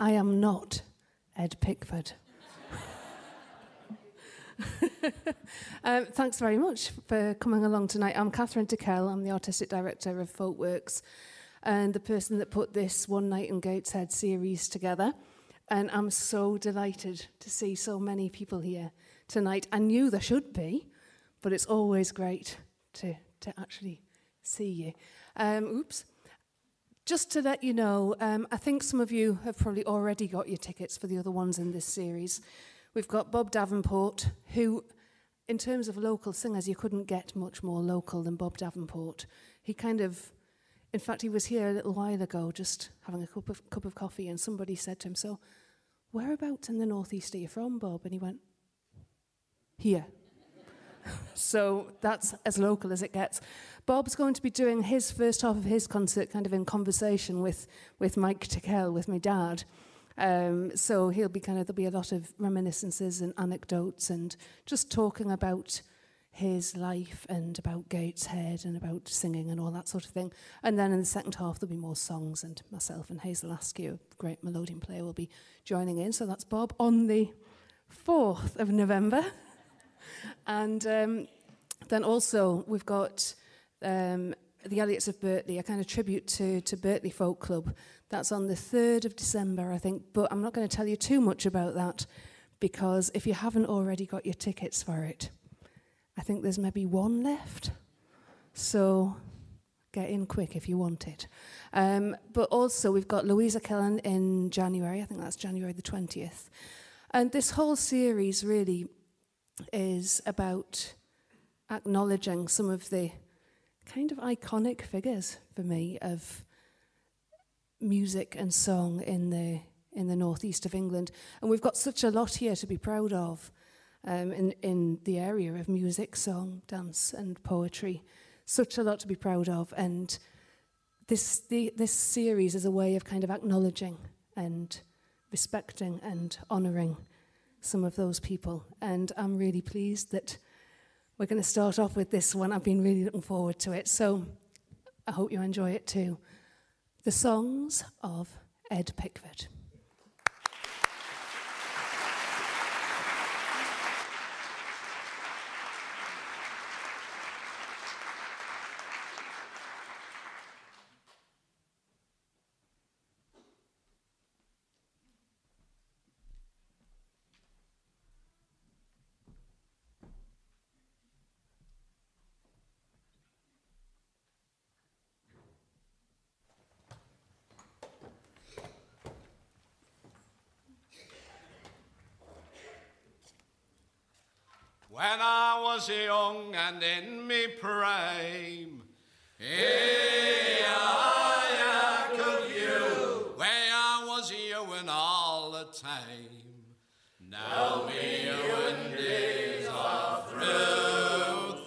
I am not Ed Pickford. Thanks very much for coming along tonight. I'm Catherine Tickell. I'm the Artistic Director of Folkworks and the person that put this One Night in Gateshead series together. And I'm so delighted to see so many people here tonight. I knew there should be, but it's always great to actually see you. Just to let you know, I think some of you have probably already got your tickets for the other ones in this series. We've got Bob Davenport, who, in terms of local singers, you couldn't get much more local than Bob Davenport. He in fact, he was here a little while ago just having a cup of coffee, and somebody said to him, "So, whereabouts in the northeast are you from, Bob?" And he went, "Here." So that's as local as it gets. Bob's going to be doing his first half of his concert kind of in conversation with Mike Tickell, with my dad. So he'll be there'll be a lot of reminiscences and anecdotes and just talking about his life and about Gateshead and about singing and all that sort of thing. And then in the second half, there'll be more songs, and myself and Hazel Askew, a great melodeon player, will be joining in. So that's Bob on the 4th of November. And then also we've got the Elliots of Berkeley, a kind of tribute to Berkeley Folk Club. That's on the 3rd of December, I think. But I'm not going to tell you too much about that, because if you haven't already got your tickets for it, I think there's maybe one left. So get in quick if you want it. But also we've got Louisa Killen in January. I think that's January the 20th. And this whole series really is about acknowledging some of the kind of iconic figures for me of music and song in the northeast of England. And we've got such a lot here to be proud of in the area of music, song, dance and poetry. Such a lot to be proud of. And this series is a way of kind of acknowledging and respecting and honouring some of those people. And I'm really pleased that we're going to start off with this one. I've been really looking forward to it. So I hope you enjoy it too. The Songs of Ed Pickford. When I was young and in me prime, could you, where I was yowing all the time. Now me yowing days are through.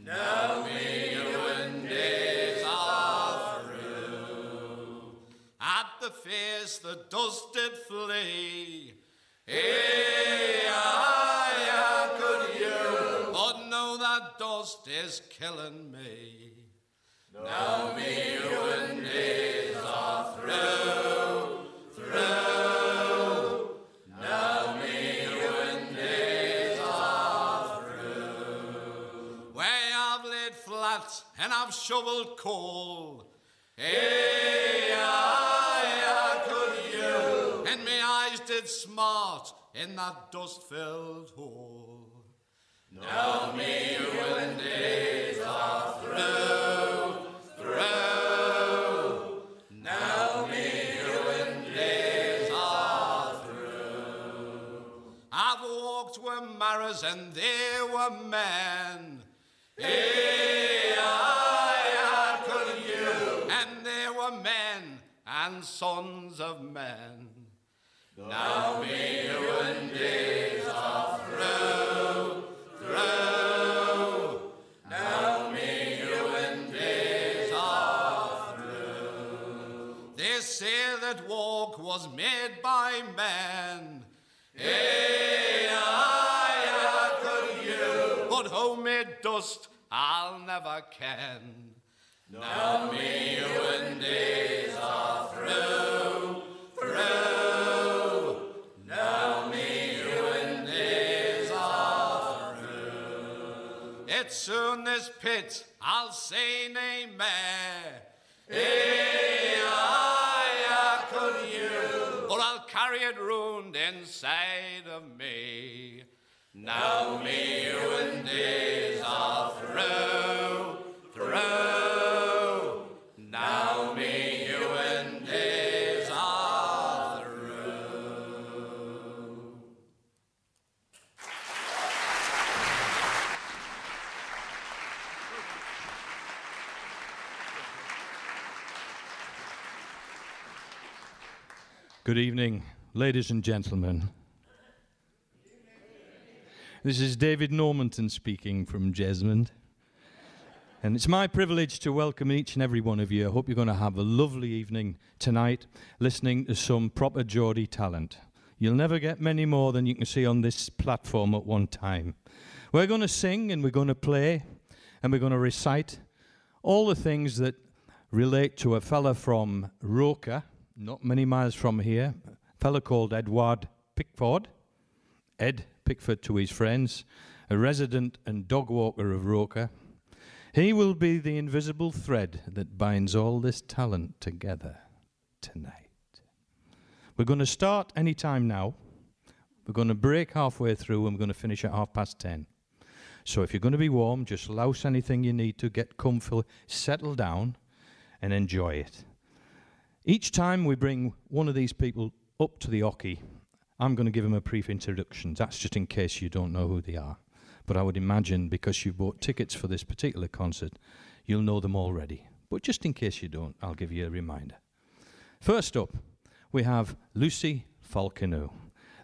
Now me yowing days are through. At the face the dust did flee, dust is killing me. Now me yowing days are through. Now me yowing days are through. Where I've laid flat and I've shoveled coal, could you, and me eyes did smart in that dust-filled hole. Now me yowing days are through. Now me yowing days are through. I've walked with marrows and they were men. Could you, and they were men and sons of men. Now me yowing days are through. Now me yowing days are through. They say that walk was made by men. Could you, but homemade dust I'll never ken. Now me, you and days are through, through. Now me, you and days are through. It's soon this pit, I'll say nay more. Could you? Or I'll carry it round inside of me. Now me, you and days are through, through. Now me, you and days are through. Good evening, ladies and gentlemen. This is David Normanton speaking from Jesmond. And it's my privilege to welcome each and every one of you. I hope you're going to have a lovely evening tonight listening to some proper Geordie talent. You'll never get many more than you can see on this platform at one time. We're going to sing and we're going to play and we're going to recite all the things that relate to a fella from Roker, not many miles from here, a fella called Ed Pickford. Ed Pickford to his friends, a resident and dog walker of Roker. He will be the invisible thread that binds all this talent together tonight. We're going to start any time now. We're going to break halfway through and we're going to finish at 10:30. So if you're going to be warm, just louse anything you need to get comfy, settle down and enjoy it. Each time we bring one of these people up to the hockey, I'm going to give them a brief introduction. That's just in case you don't know who they are. But I would imagine because you bought tickets for this particular concert, you'll know them already. But just in case you don't, I'll give you a reminder. First up, we have Lucy Falconeau.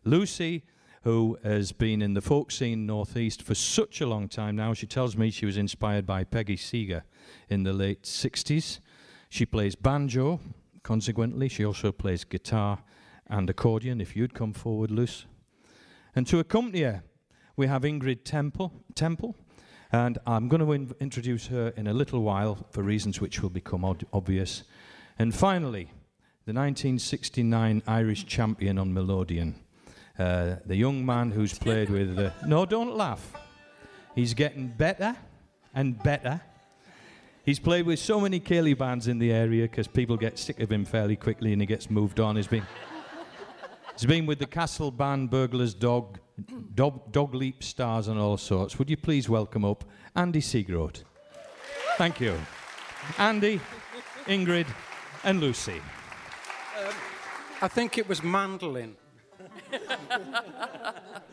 Lucy, who has been in the folk scene Northeast for such a long time now. She tells me she was inspired by Peggy Seeger in the late 60s. She plays banjo. Consequently, she also plays guitar and accordion, if you'd come forward, Luce. And to accompany her, we have Ingrid Temple, and I'm going to introduce her in a little while for reasons which will become obvious. And finally, the 1969 Irish champion on melodeon, the young man who's played with... no, don't laugh. He's getting better and better. He's played with so many ceilidh bands in the area because people get sick of him fairly quickly and he gets moved on. He's been with the Castle Band, Burglar's Dog Leap Stars and all sorts. Would you please welcome up Andy Seagroat? Thank you. Andy, Ingrid and Lucy. I think it was mandolin. You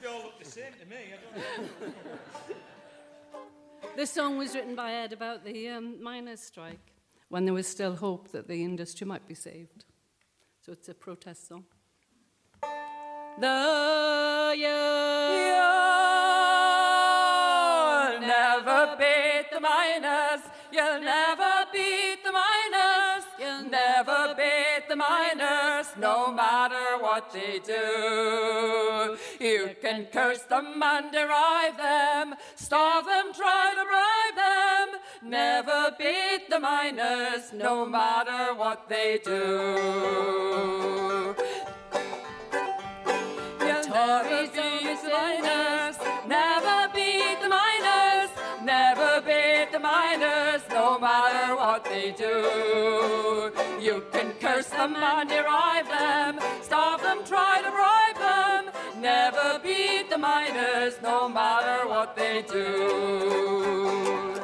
all look the same to me. I don't know. This song was written by Ed about the miners' strike, when there was still hope that the industry might be saved. So it's a protest song. You'll never beat the miners. You'll never beat the miners. You'll never beat the miners, no matter what they do. You can curse them and deride them, starve them, try to bribe them. Never beat the miners, no matter what they do. Tories beat the miners, never beat the miners, never beat the miners, no matter what they do. You can curse them and deride them, starve them, try to bribe them, never beat the miners, no matter what they do.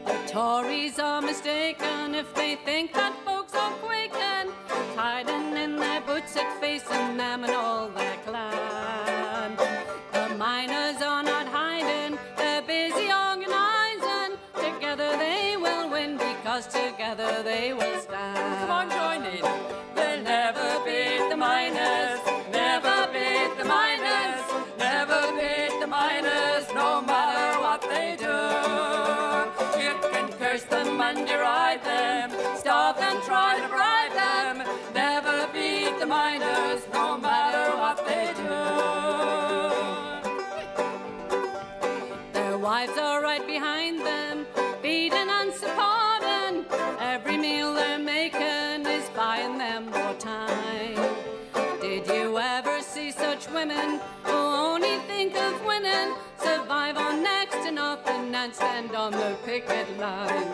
The Tories are mistaken if they think that folks are quaking, hiding in their boots at facing them and all their clan. The miners are not hiding, they're busy organising. Together they will win because together they will stand. Come on, join in. They'll never beat the miners, never beat the miners, never beat the miners, no matter what they do. You can curse them and deride them, starve them, try to bribe them, never beat the miners, no matter what they do. Their wives are right behind them, feeding women who only think of winning, survive on next to nothing and stand on the picket line.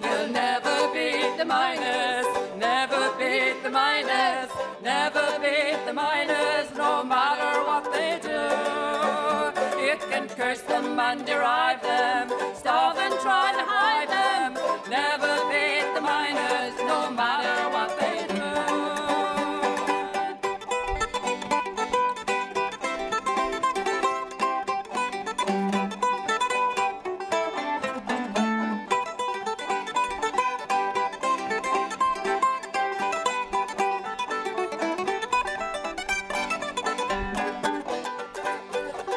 You'll never beat the miners, never beat the miners, never beat the miners, no matter what they do. You can curse them and deride them, starve and try to hide them, never beat the miners, no matter what they do.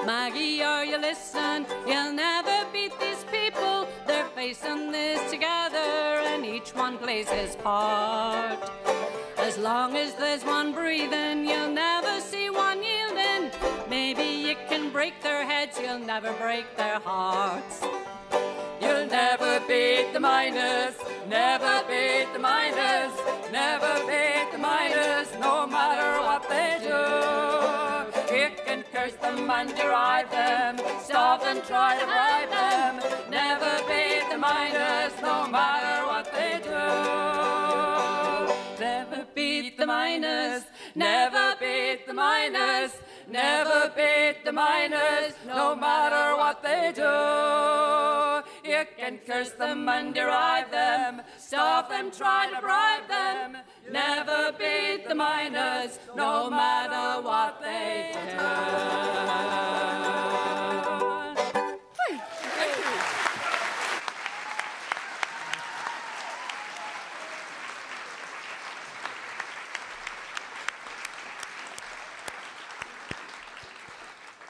Maggie, are you listen? You'll never beat these people. They're facing this together and each one plays his part. As long as there's one breathing, you'll never see one yielding. Maybe you can break their heads, you'll never break their hearts. You'll never beat the miners, never beat the miners, never beat the miners, no matter what they do. You can curse them and deride them, starve and try to bribe them, never beat the miners, no matter what they do. Never beat the miners, never beat the miners, never beat the miners, no matter what they do. You can curse them and deride them, starve them, try to bribe them, never beat the miners, no matter what they do.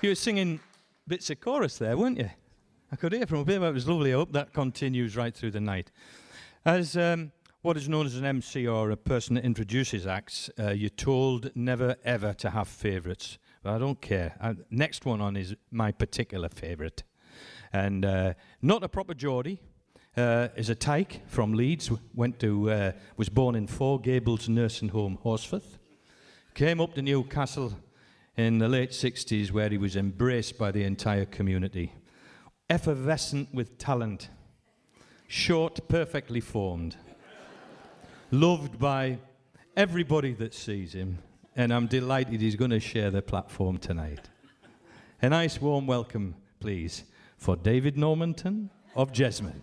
You were singing bits of chorus there, weren't you? I could hear from a bit, but it was lovely. I hope that continues right through the night. As what is known as an MC, or a person that introduces acts, you're told never ever to have favourites. But I don't care. Next one on is my particular favourite. And not a proper Geordie. Is a tyke from Leeds. Was born in Four Gables Nursing Home, Horsforth. Came up to Newcastle in the late 60s, where he was embraced by the entire community. Effervescent with talent, short, perfectly formed, loved by everybody that sees him, and I'm delighted he's going to share the platform tonight. A nice warm welcome, please, for David Normanton of Jesmond.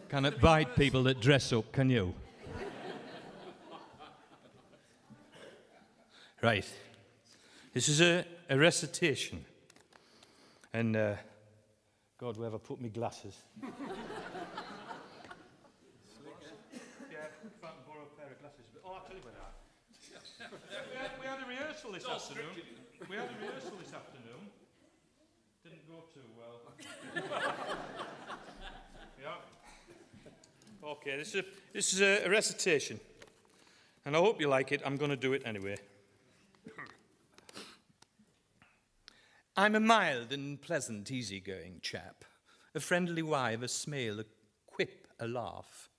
Cannot bite people that dress up, can you? Right. This is a recitation. And, God, where have I put my glasses? Yeah, if I can borrow a pair of glasses. Oh, I'll tell you about that. We had a rehearsal this afternoon. Didn't go too well. Yeah. Okay, this is a recitation, and I hope you like it. I'm going to do it anyway. I'm a mild and pleasant, easygoing chap, a friendly wive, a smile, a quip, a laugh.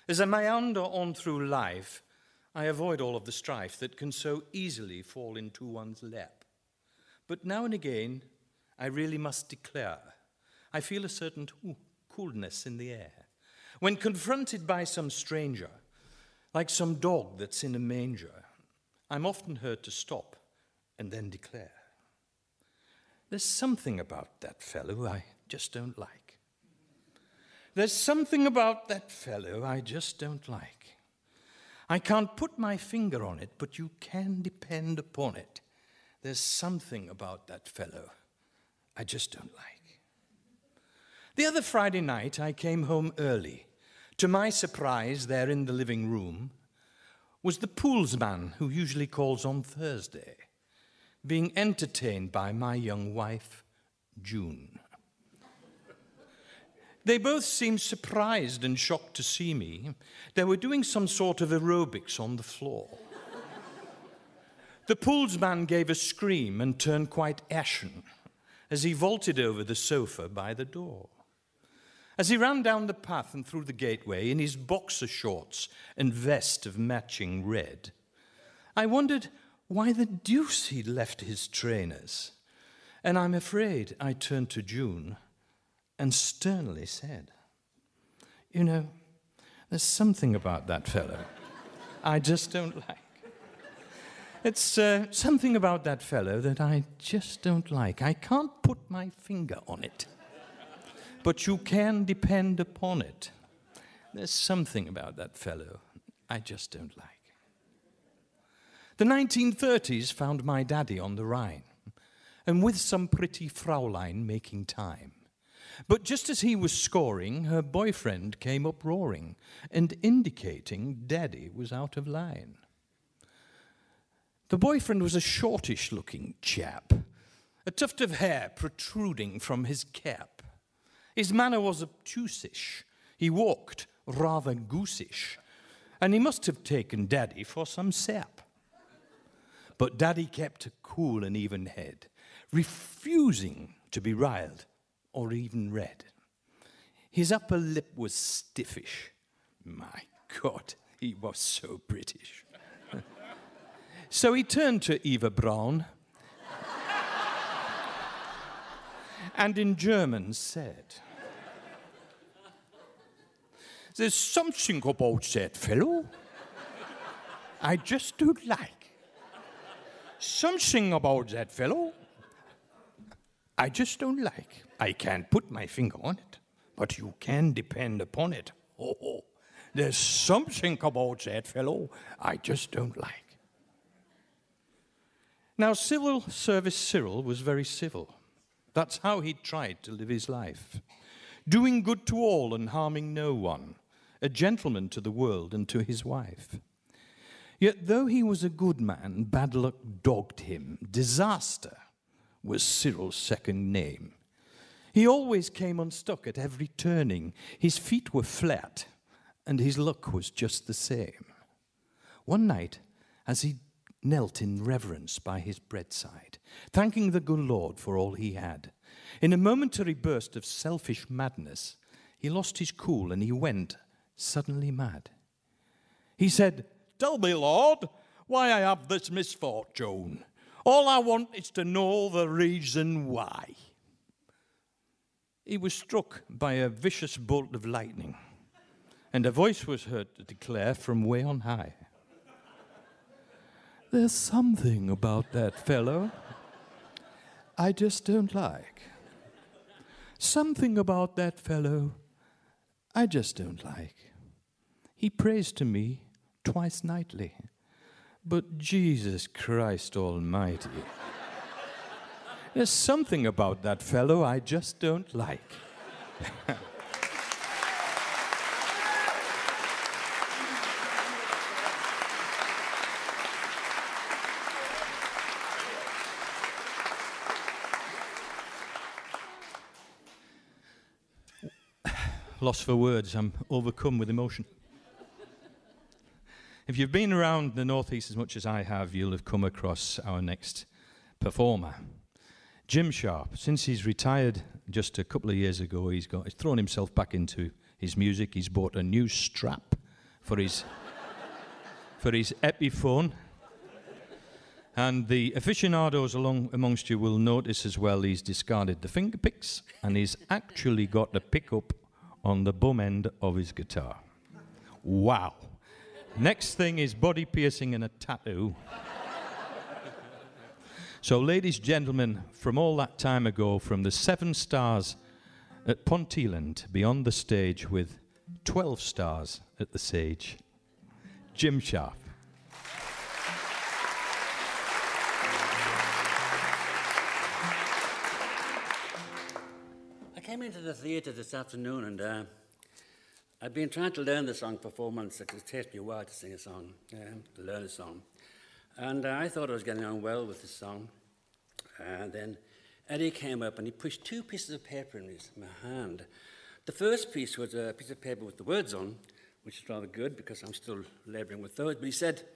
As I meander on through life, I avoid all of the strife that can so easily fall into one's lap. But now and again, I really must declare, I feel a certain coolness in the air. When confronted by some stranger, like some dog that's in a manger, I'm often heard to stop and then declare, there's something about that fellow I just don't like. There's something about that fellow I just don't like. I can't put my finger on it, but you can depend upon it. There's something about that fellow I just don't like. The other Friday night, I came home early. To my surprise, there in the living room was the poolsman who usually calls on Thursday, being entertained by my young wife, June. They both seemed surprised and shocked to see me. They were doing some sort of aerobics on the floor. The poolsman gave a scream and turned quite ashen. as he vaulted over the sofa by the door. As he ran down the path and through the gateway in his boxer shorts and vest of matching red, I wondered why the deuce he'd left his trainers. And I'm afraid I turned to June and sternly said, "You know, there's something about that fellow I just don't like. It's something about that fellow that I just don't like. I can't put my finger on it. But you can depend upon it. There's something about that fellow I just don't like." The 1930s found my daddy on the Rhine, and with some pretty Fraulein making time. But just as he was scoring, her boyfriend came up roaring and indicating daddy was out of line. The boyfriend was a shortish-looking chap, a tuft of hair protruding from his cap. His manner was obtusish. He walked rather goosish, and he must have taken daddy for some sap. But daddy kept a cool and even head, refusing to be riled or even read. His upper lip was stiffish. My God, he was so British. So he turned to Eva Braun and in German said, "There's something about that fellow I just don't like. Something about that fellow I just don't like. I can't put my finger on it, but you can depend upon it. Oh, there's something about that fellow I just don't like." Now, Civil Service Cyril was very civil. That's how he tried to live his life. Doing good to all and harming no one. A gentleman to the world and to his wife. Yet though he was a good man, bad luck dogged him. Disaster was Cyril's second name. He always came unstuck at every turning. His feet were flat, and his luck was just the same. One night, as he knelt in reverence by his bedside, thanking the good Lord for all he had, in a momentary burst of selfish madness, he lost his cool and he went suddenly mad. He said, "Tell me, Lord, why I have this misfortune. All I want is to know the reason why." He was struck by a vicious bolt of lightning, and a voice was heard to declare from way on high, "There's something about that fellow I just don't like. Something about that fellow I just don't like. He prays to me twice nightly, but Jesus Christ Almighty, there's something about that fellow I just don't like." Lost for words, I'm overcome with emotion. If you've been around the Northeast as much as I have, you'll have come across our next performer, Jim Sharp. Since he's retired just a couple of years ago, he's thrown himself back into his music. He's bought a new strap for his Epiphone. And the aficionados amongst you will notice as well he's discarded the finger picks and he's actually got the pickup on the bum end of his guitar. Wow. Next thing is body piercing and a tattoo. So, ladies and gentlemen, from all that time ago, from the 7 stars at Ponteland, beyond the stage with 12 stars at the Sage, Jim Sharp. I came into the theatre this afternoon and I've been trying to learn the song for 4 months. It takes me a while to sing a song, to learn a song. And I thought I was getting on well with this song. And then Eddie came up and he pushed 2 pieces of paper in my hand. The first piece was a piece of paper with the words on, which is rather good because I'm still labouring with those. But he said,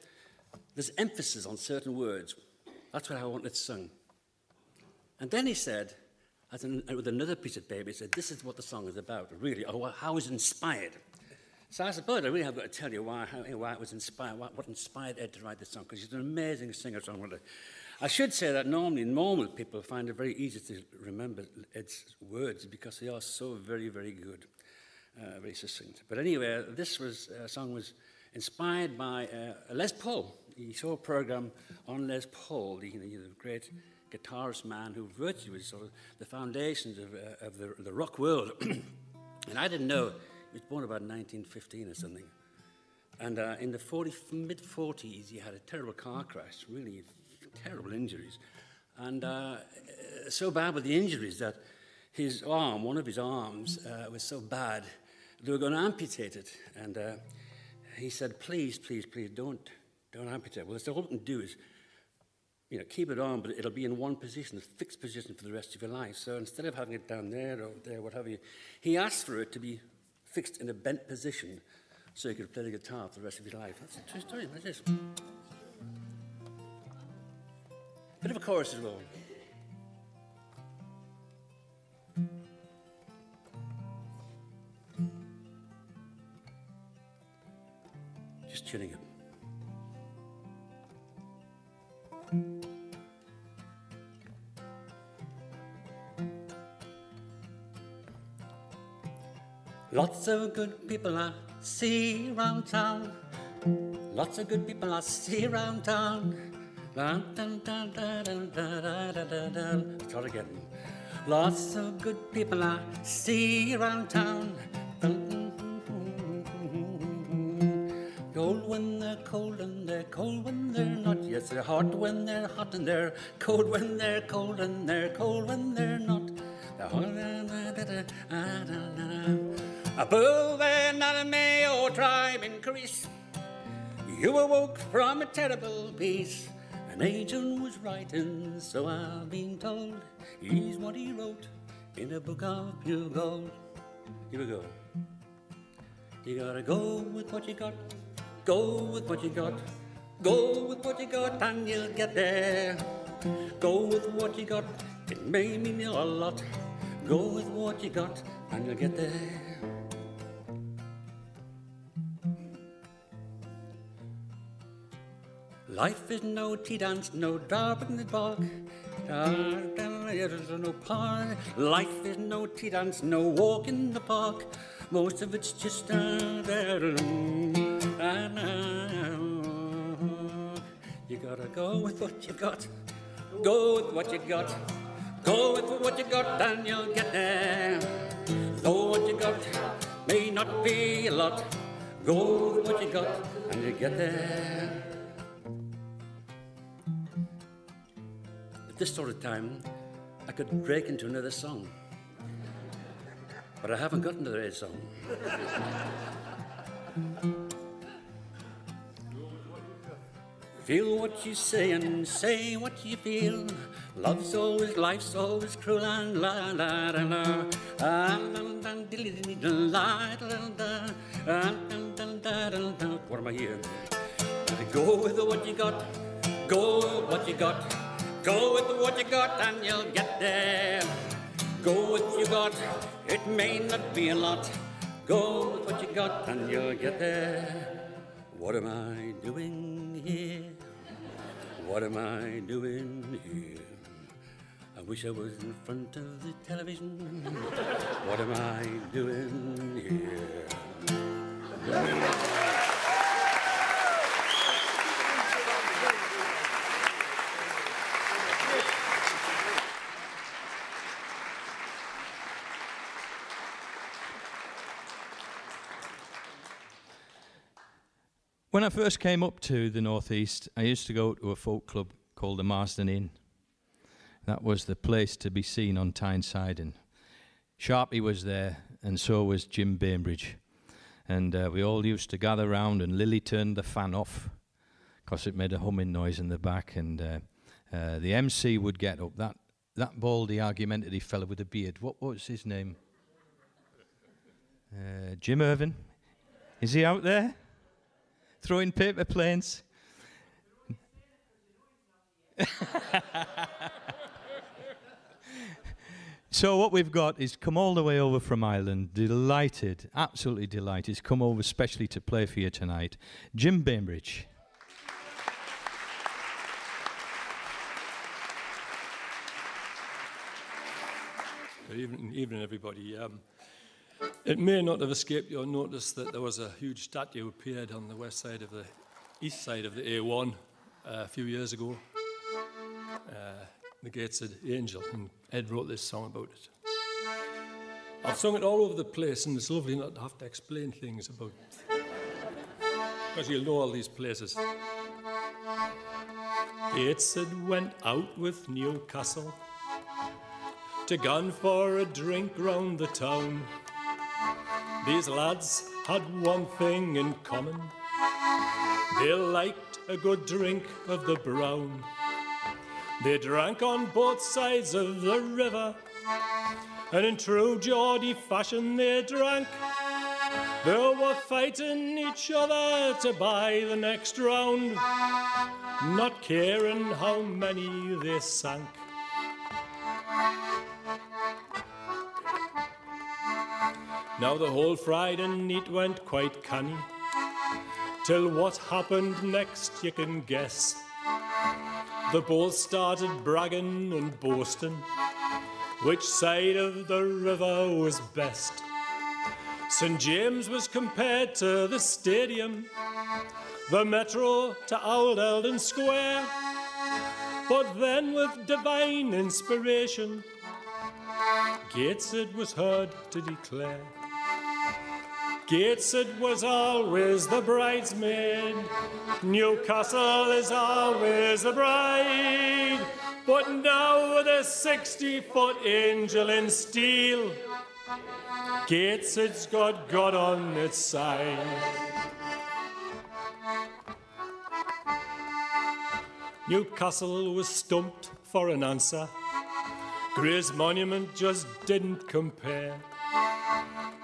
there's emphasis on certain words. That's what I wanted sung. And then he said, with another piece of paper. He said, this is what the song is about, really, or how it was inspired. So I suppose I really have got to tell you why it was inspired, what inspired Ed to write this song, because he's an amazing singer-songwriter. I should say that normal people find it very easy to remember Ed's words because they are so very, very good, very succinct. But anyway, this song was inspired by Les Paul. He saw a program on Les Paul, the great guitarist man who virtually was sort of the foundations of the rock world. And I didn't know, he was born about 1915 or something. And in the mid-40s, he had a terrible car crash, really terrible injuries. And so bad were the injuries that his arm, one of his arms, was so bad, they were going to amputate it. And he said, please, please, please, don't amputate. Well, all we can do is, keep it on, but it'll be in one position, a fixed position for the rest of your life. So instead of having it down there or there, what have you, he asked for it to be fixed in a bent position so he could play the guitar for the rest of his life. That's a true story, that is. Bit of a chorus as well. Just tuning it. Lots of good people I see around town. Lots of good people I see around town. Dun, dun, dun, dun, dun, dun, dun, dun, dun. Start again. Lots of good people I see around town. Cold when they're cold and they're cold when they're not. Yes, they're hot when they're hot and they're cold when they're cold and they're cold when they're not. Above another Mayo tribe increase, you awoke from a terrible peace. An angel was writing, so I've been told. Here's what he wrote in a book of pure gold. Here we go. You gotta go with what you got. Go with what you got. Go with what you got and you'll get there. Go with what you got. It may mean a lot. Go with what you got and you'll get there. Life is no tea dance, no dark in the dark. There's no park. Life is no tea dance, no walk in the park. Most of it's just there. You gotta go with what you got. Go with what you got. Go with what you got and you'll get there. Though what you got may not be a lot. Go with what you got and you'll get there. At this sort of time, I could break into another song. But I haven't got another Ed song. Feel what you say and say what you feel. Life's always cruel and la la la la. What am I here? Go with what you got. Go with what you got. Go with what you got and you'll get there. Go with what you got. It may not be a lot. Go with what you got and you'll get there. What am I doing here? What am I doing here? I wish I was in front of the television. What am I doing here? When I first came up to the Northeast, I used to go to a folk club called the Marsden Inn. That was the place to be seen on Tyneside. And Sharpie was there, and so was Jim Bainbridge. And we all used to gather round, and Lily turned the fan off because it made a humming noise in the back. And the MC would get up, that baldy, argumentative fellow with a beard. What was his name? Jim Irvin. Is he out there? Throwing paper planes. So what we've got is come all the way over from Ireland, delighted, absolutely delighted. He's come over especially to play for you tonight. Jim Bainbridge. Good evening, everybody. It may not have escaped your notice that there was a huge statue appeared on the east side of the A1 a few years ago. The Gateshead Angel, and Ed wrote this song about it. I've sung it all over the place, and it's lovely not to have to explain things about it, because you'll know all these places. Gateshead went out with Newcastle to gun for a drink round the town. These lads had one thing in common. They liked a good drink of the brown. They drank on both sides of the river, and in true Geordie fashion they drank. They were fighting each other to buy the next round, not caring how many they sank. Now the whole Friday night went quite canny, till what happened next you can guess. They both started bragging and boasting which side of the river was best. St James was compared to the stadium, the Metro to Old Eldon Square. But then with divine inspiration, Gateshead was heard to declare, Gateshead was always the bridesmaid, Newcastle is always the bride. But now with a 60-foot angel in steel, Gateshead's got God on its side. Newcastle was stumped for an answer. Gray's Monument just didn't compare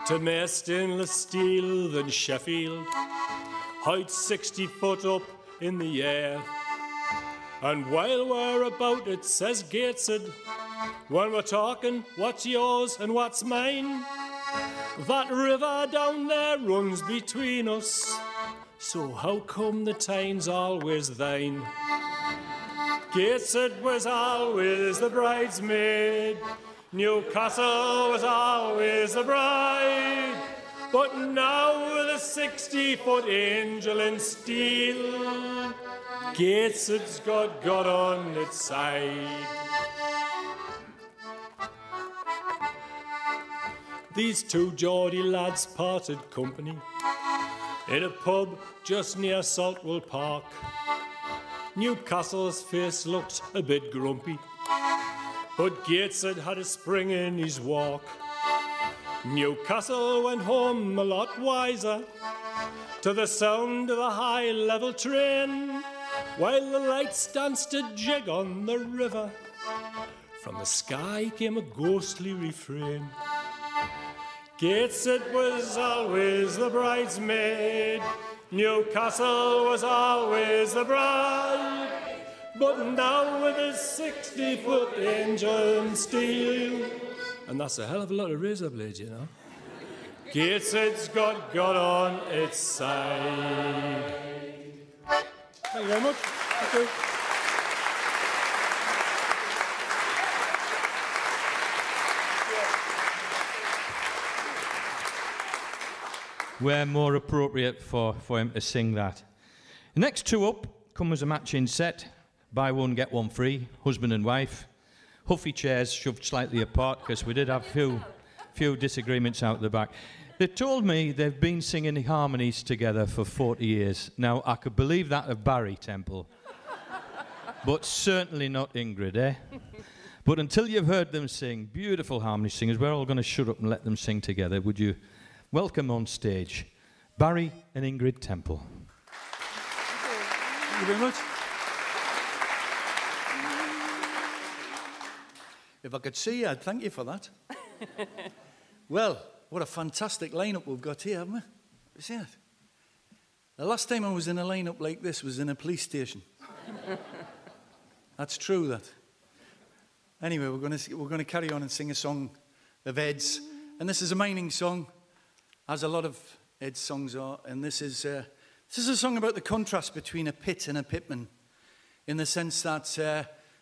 to more stainless steel than Sheffield, height 60 foot up in the air. And while we're about it, says Gateshead, when we're talking what's yours and what's mine, that river down there runs between us, so how come the Tyne's always thine? Gateshead was always the bridesmaid, Newcastle was always the bride. But now with a 60-foot angel in steel, Gateshead's got God on its side. These two Geordie lads parted company in a pub just near Saltwell Park. Newcastle's face looked a bit grumpy, but Gateshead had a spring in his walk. Newcastle went home a lot wiser to the sound of a high-level train, while the lights danced a jig on the river. From the sky came a ghostly refrain. Gateshead was always the bridesmaid, Newcastle was always the bride. But now with a 60-foot angel in steel, and that's a hell of a lot of razor blades, you know, Gateshead's got God on its side. Thank you very much. Thank you. Where more appropriate for him to sing that. The next two up come as a matching set. Buy one, get one free. Husband and wife. Huffy chairs shoved slightly apart because we did have a few disagreements out the back. They told me they've been singing harmonies together for 40 years. Now, I could believe that of Barry Temple, but certainly not Ingrid, eh? But until you've heard them sing, beautiful harmony singers, we're all going to shut up and let them sing together. Would you welcome on stage Barry and Ingrid Temple. Thank you very much. If I could see you, I'd thank you for that. Well, what a fantastic lineup we've got here, haven't we? You see it? The last time I was in a lineup like this was in a police station. That's true, that. Anyway, we're going to carry on and sing a song of Ed's, and this is a mining song, as a lot of Ed's songs are. And this is a song about the contrast between a pit and a pitman, in the sense that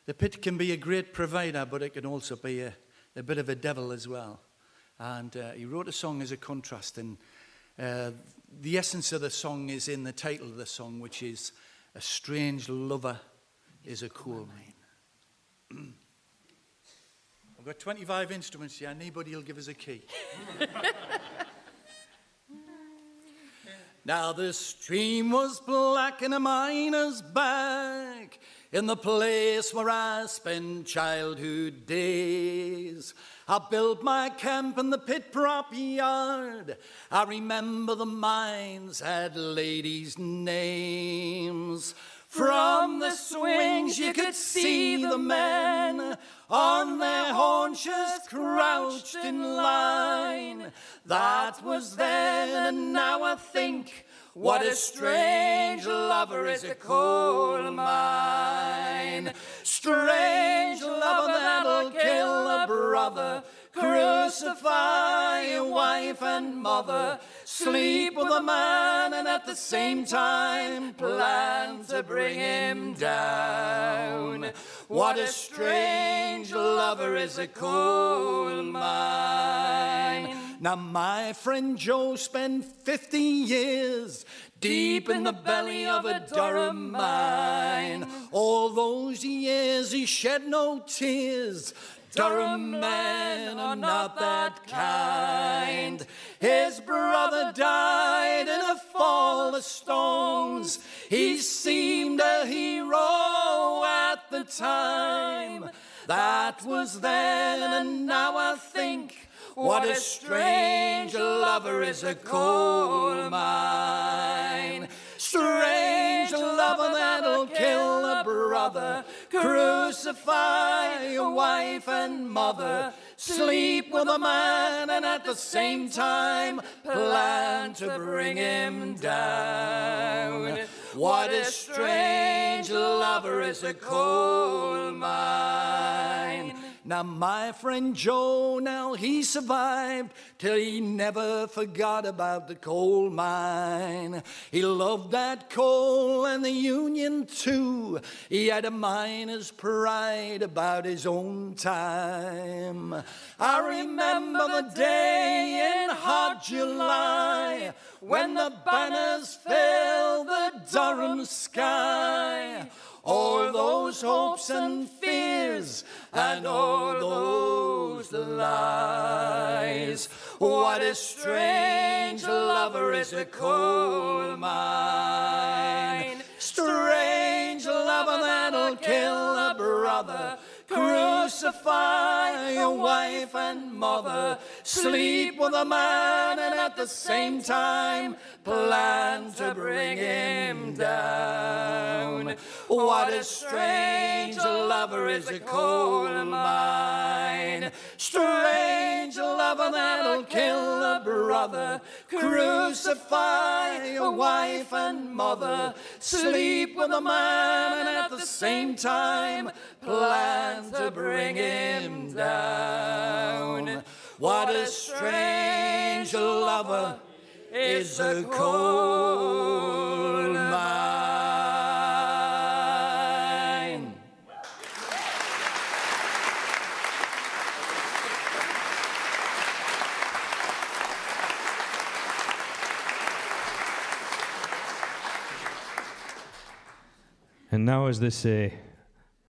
the pit can be a great provider, but it can also be a bit of a devil as well. And he wrote a song as a contrast, and the essence of the song is in the title of the song, which is "A Strange Lover is a Coal Mine." I've got 25 instruments here. Anybody will give us a key. Now the stream was black in a miner's back, in the place where I spent childhood days. I built my camp in the pit prop yard. I remember the mines had ladies' names. From the swings you could see the men on their haunches crouched in line. That was then, and now I think, what a strange lover is a coal mine. Strange lover that'll kill a brother, crucify a wife and mother, sleep with a man and at the same time plan to bring him down. What a strange lover is a coal mine. Now my friend Joe spent 50 years deep in the belly of a Durham mine. All those years he shed no tears. Durham men are not that kind. His brother died in a fall of stones. He seemed a hero at the time. That was then, and now I think, what a strange lover is a coal mine. Strange lover that'll kill a brother, crucify a wife and mother, sleep with a man and at the same time plan to bring him down. What a strange lover is a coal mine. Now my friend Joe, now he survived till he never forgot about the coal mine. He loved that coal and the Union too. He had a miner's pride about his own time. I remember the day in hot July when the banners filled the Durham sky. All those hopes and fears and all those lies. What a strange lover is a coal mine. Strange lover that'll kill a brother, crucify a wife and mother, sleep with a man and at the same time plan to bring him down. What a strange lover is a coal mine. Strange lover that'll kill a brother, crucify a wife and mother, sleep with a man and at the same time plan to bring him down. What a strange lover is a coal mine. And now, as they say,